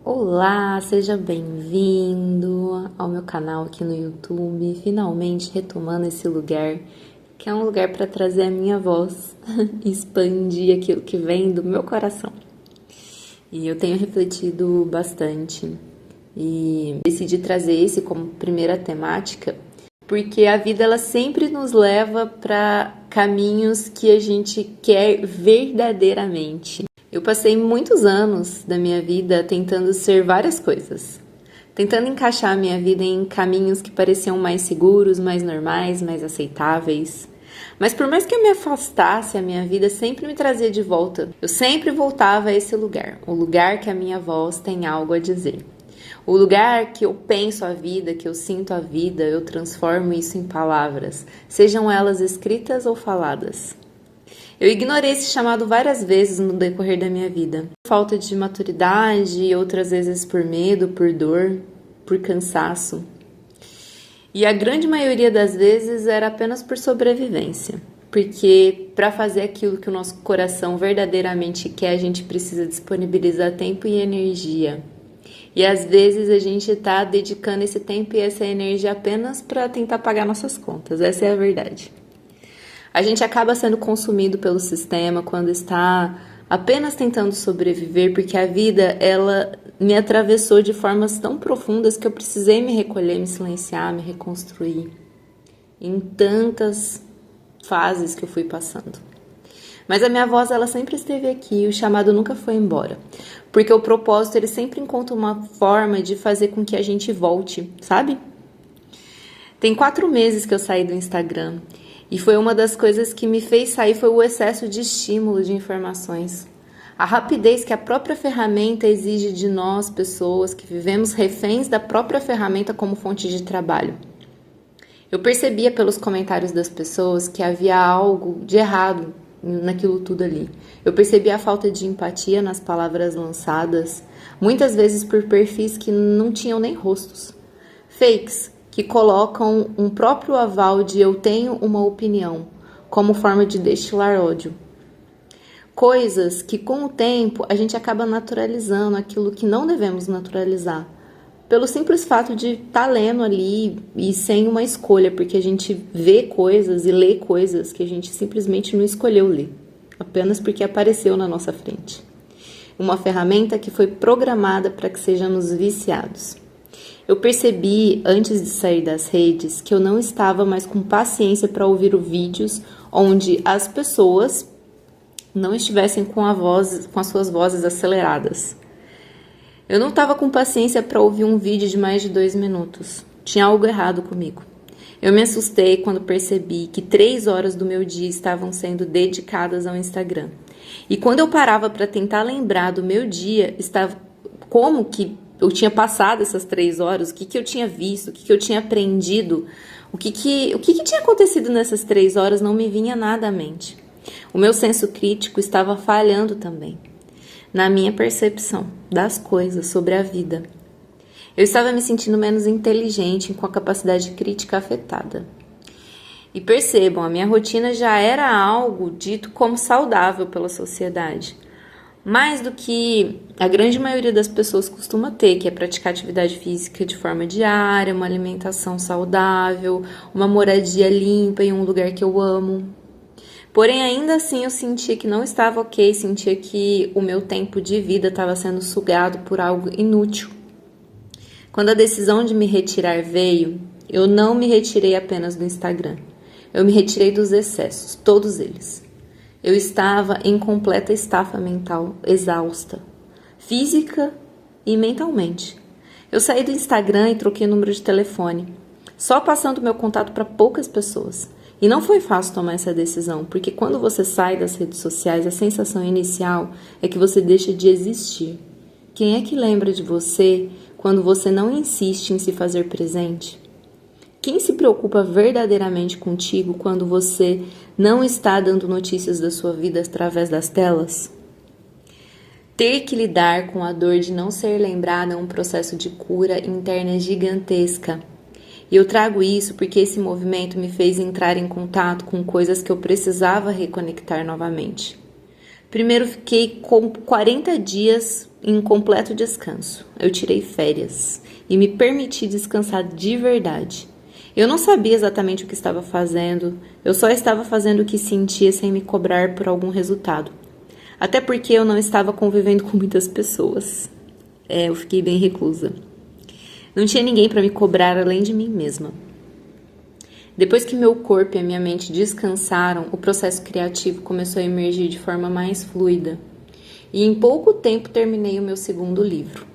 Olá, seja bem-vindo ao meu canal aqui no YouTube, finalmente retomando esse lugar, que é um lugar para trazer a minha voz e expandir aquilo que vem do meu coração. E eu tenho refletido bastante e decidi trazer esse como primeira temática, porque a vida ela sempre nos leva para caminhos que a gente quer verdadeiramente. Eu passei muitos anos da minha vida tentando ser várias coisas, tentando encaixar a minha vida em caminhos que pareciam mais seguros, mais normais, mais aceitáveis. Mas por mais que eu me afastasse, a minha vida sempre me trazia de volta. Eu sempre voltava a esse lugar, o lugar que a minha voz tem algo a dizer. O lugar que eu penso a vida, que eu sinto a vida, eu transformo isso em palavras, sejam elas escritas ou faladas. Eu ignorei esse chamado várias vezes no decorrer da minha vida. Por falta de maturidade, outras vezes por medo, por dor, por cansaço. E a grande maioria das vezes era apenas por sobrevivência. Porque para fazer aquilo que o nosso coração verdadeiramente quer, a gente precisa disponibilizar tempo e energia. E às vezes a gente está dedicando esse tempo e essa energia apenas para tentar pagar nossas contas. Essa é a verdade. A gente acaba sendo consumido pelo sistema quando está apenas tentando sobreviver, porque a vida, ela me atravessou de formas tão profundas que eu precisei me recolher, me silenciar, me reconstruir. Em tantas fases que eu fui passando. Mas a minha voz, ela sempre esteve aqui, o chamado nunca foi embora. Porque o propósito, ele sempre encontra uma forma de fazer com que a gente volte, sabe? Tem 4 meses que eu saí do Instagram. E foi uma das coisas que me fez sair foi o excesso de estímulo de informações. A rapidez que a própria ferramenta exige de nós, pessoas que vivemos reféns da própria ferramenta como fonte de trabalho. Eu percebia pelos comentários das pessoas que havia algo de errado naquilo tudo ali. Eu percebia a falta de empatia nas palavras lançadas, muitas vezes por perfis que não tinham nem rostos. Fakes que colocam um próprio aval de eu tenho uma opinião, como forma de destilar ódio. Coisas que com o tempo a gente acaba naturalizando aquilo que não devemos naturalizar, pelo simples fato de estar lendo ali e sem uma escolha, porque a gente vê coisas e lê coisas que a gente simplesmente não escolheu ler, apenas porque apareceu na nossa frente. Uma ferramenta que foi programada para que sejamos viciados. Eu percebi, antes de sair das redes, que eu não estava mais com paciência para ouvir vídeos onde as pessoas não estivessem com as suas vozes aceleradas. Eu não estava com paciência para ouvir um vídeo de mais de 2 minutos. Tinha algo errado comigo. Eu me assustei quando percebi que 3 horas do meu dia estavam sendo dedicadas ao Instagram. E quando eu parava para tentar lembrar do meu dia, estava como que eu tinha passado essas 3 horas, o que eu tinha visto, o que eu tinha aprendido, o que tinha acontecido nessas 3 horas, não me vinha nada à mente. O meu senso crítico estava falhando também, na minha percepção das coisas sobre a vida. Eu estava me sentindo menos inteligente, com a capacidade crítica afetada. E percebam, a minha rotina já era algo dito como saudável pela sociedade. Mais do que a grande maioria das pessoas costuma ter, que é praticar atividade física de forma diária, uma alimentação saudável, uma moradia limpa em um lugar que eu amo. Porém, ainda assim eu sentia que não estava ok, sentia que o meu tempo de vida estava sendo sugado por algo inútil. Quando a decisão de me retirar veio, eu não me retirei apenas do Instagram. Eu me retirei dos excessos, todos eles. Eu estava em completa estafa mental, exausta, física e mentalmente. Eu saí do Instagram e troquei o número de telefone, só passando meu contato para poucas pessoas. E não foi fácil tomar essa decisão, porque quando você sai das redes sociais, a sensação inicial é que você deixa de existir. Quem é que lembra de você quando você não insiste em se fazer presente? Quem se preocupa verdadeiramente contigo quando você não está dando notícias da sua vida através das telas? Ter que lidar com a dor de não ser lembrada é um processo de cura interna gigantesca. E eu trago isso porque esse movimento me fez entrar em contato com coisas que eu precisava reconectar novamente. Primeiro fiquei com 40 dias em completo descanso. Eu tirei férias e me permiti descansar de verdade. Eu não sabia exatamente o que estava fazendo, eu só estava fazendo o que sentia sem me cobrar por algum resultado. Até porque eu não estava convivendo com muitas pessoas. Eu fiquei bem reclusa. Não tinha ninguém para me cobrar além de mim mesma. Depois que meu corpo e a minha mente descansaram, o processo criativo começou a emergir de forma mais fluida. E em pouco tempo terminei o meu segundo livro.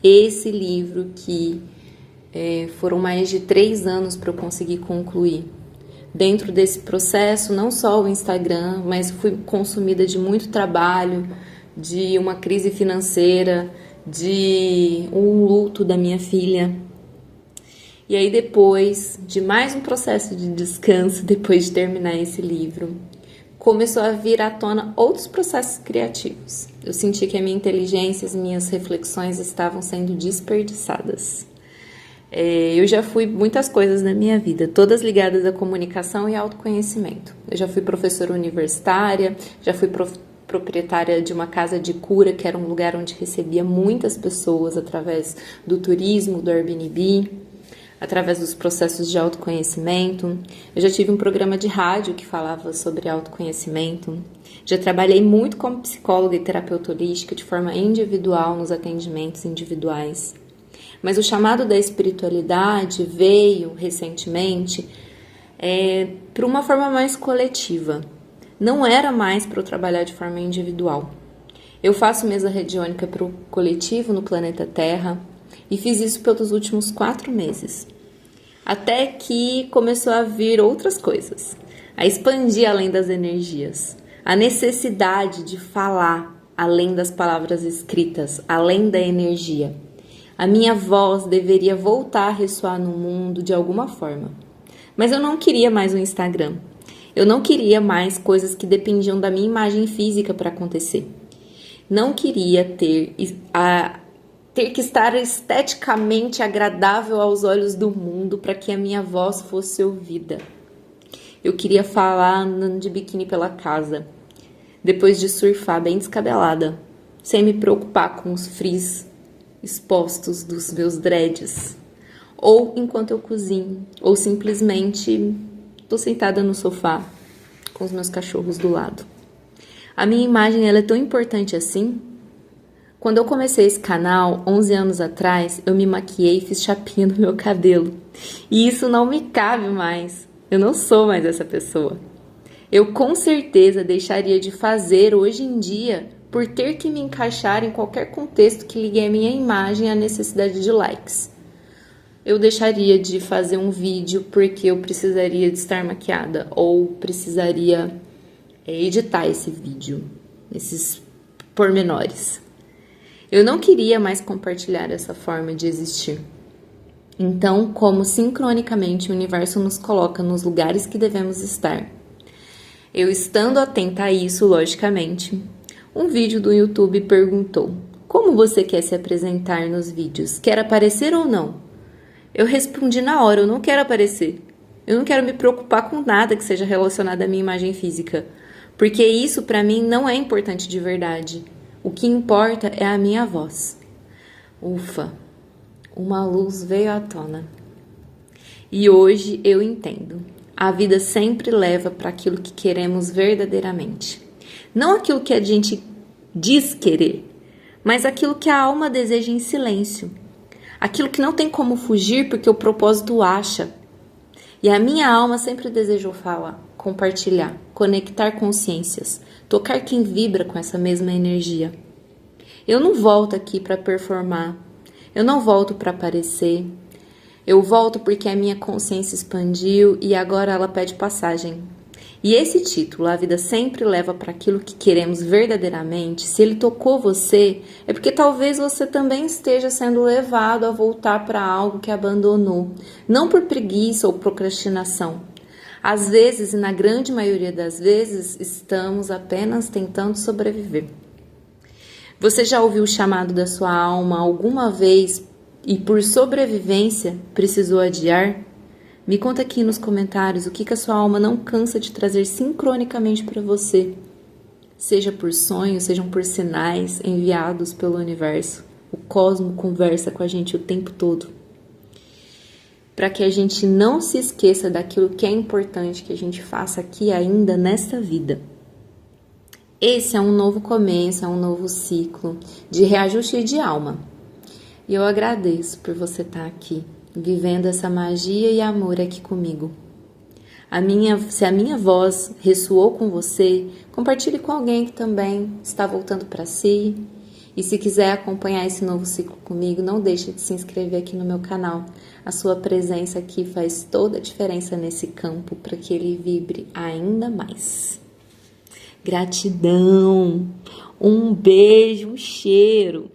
Esse livro que foram mais de 3 anos para eu conseguir concluir. Dentro desse processo, não só o Instagram, mas fui consumida de muito trabalho, de uma crise financeira, de um luto da minha filha. E aí depois de mais um processo de descanso, depois de terminar esse livro, começou a vir à tona outros processos criativos. Eu senti que a minha inteligência, as minhas reflexões estavam sendo desperdiçadas. Eu já fui muitas coisas na minha vida, todas ligadas à comunicação e autoconhecimento. Eu já fui professora universitária, já fui proprietária de uma casa de cura, que era um lugar onde recebia muitas pessoas através do turismo, do Airbnb, através dos processos de autoconhecimento. Eu já tive um programa de rádio que falava sobre autoconhecimento. Já trabalhei muito como psicóloga e terapeuta holística de forma individual nos atendimentos individuais. Mas o chamado da espiritualidade veio recentemente para uma forma mais coletiva. Não era mais para eu trabalhar de forma individual. Eu faço mesa radiônica para o coletivo no planeta Terra e fiz isso pelos últimos 4 meses. Até que começou a vir outras coisas, a expandir além das energias, a necessidade de falar além das palavras escritas, além da energia. A minha voz deveria voltar a ressoar no mundo de alguma forma. Mas eu não queria mais o Instagram. Eu não queria mais coisas que dependiam da minha imagem física para acontecer. Não queria ter que estar esteticamente agradável aos olhos do mundo para que a minha voz fosse ouvida. Eu queria falar andando de biquíni pela casa, depois de surfar bem descabelada, sem me preocupar com os frizz expostos dos meus dreads, ou enquanto eu cozinho, ou simplesmente estou sentada no sofá com os meus cachorros do lado. A minha imagem ela é tão importante assim. Quando eu comecei esse canal, 11 anos atrás, eu me maquiei e fiz chapinha no meu cabelo. E isso não me cabe mais. Eu não sou mais essa pessoa. Eu com certeza deixaria de fazer hoje em dia por ter que me encaixar em qualquer contexto que ligue a minha imagem à necessidade de likes. Eu deixaria de fazer um vídeo porque eu precisaria de estar maquiada ou precisaria editar esse vídeo, esses pormenores. Eu não queria mais compartilhar essa forma de existir. Então, como sincronicamente o universo nos coloca nos lugares que devemos estar, eu estando atenta a isso, logicamente, um vídeo do YouTube perguntou: como você quer se apresentar nos vídeos? Quer aparecer ou não? Eu respondi na hora: eu não quero aparecer. Eu não quero me preocupar com nada que seja relacionado à minha imagem física, porque isso para mim não é importante de verdade. O que importa é a minha voz. Ufa, uma luz veio à tona. E hoje eu entendo. A vida sempre leva para aquilo que queremos verdadeiramente. Não aquilo que a gente diz querer, mas aquilo que a alma deseja em silêncio. Aquilo que não tem como fugir porque o propósito acha. E a minha alma sempre desejou falar, compartilhar, conectar consciências, tocar quem vibra com essa mesma energia. Eu não volto aqui para performar, eu não volto para aparecer. Eu volto porque a minha consciência expandiu e agora ela pede passagem. E esse título, A Vida Sempre Leva para Aquilo que Queremos Verdadeiramente, se ele tocou você, é porque talvez você também esteja sendo levado a voltar para algo que abandonou, não por preguiça ou procrastinação. Às vezes, e na grande maioria das vezes, estamos apenas tentando sobreviver. Você já ouviu o chamado da sua alma alguma vez e por sobrevivência precisou adiar? Me conta aqui nos comentários o que a sua alma não cansa de trazer sincronicamente para você. seja por sonhos, sejam por sinais enviados pelo universo. O cosmo conversa com a gente o tempo todo, para que a gente não se esqueça daquilo que é importante que a gente faça aqui ainda nesta vida. Esse é um novo começo, é um novo ciclo de reajuste de alma. E eu agradeço por você estar aqui, vivendo essa magia e amor aqui comigo. Se a minha voz ressoou com você, compartilhe com alguém que também está voltando para si. E se quiser acompanhar esse novo ciclo comigo, não deixe de se inscrever aqui no meu canal. A sua presença aqui faz toda a diferença nesse campo para que ele vibre ainda mais. Gratidão, um beijo, um cheiro.